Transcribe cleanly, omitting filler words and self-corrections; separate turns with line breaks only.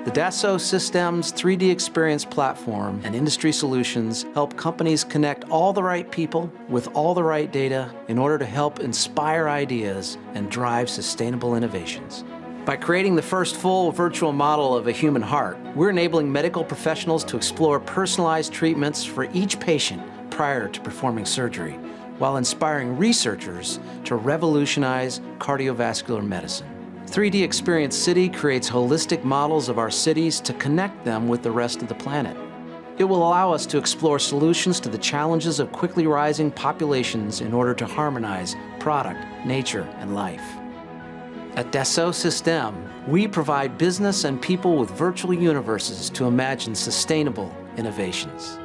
The Dassault Systems 3D Experience platform and industry solutions help companies connect all the right people with all the right data in order to help inspire ideas and drive sustainable innovations. By creating the first full virtual model of a human heart, we're enabling medical professionals to explore personalized treatments for each patient prior to performing surgery, while inspiring researchers to revolutionize cardiovascular medicine. 3D Experience City creates holistic models of our cities to connect them with the rest of the planet. It will allow us to explore solutions to the challenges of quickly rising populations in order to harmonize product, nature, and life. At Dassault Systèmes, we provide business and people with virtual universes to imagine sustainable innovations.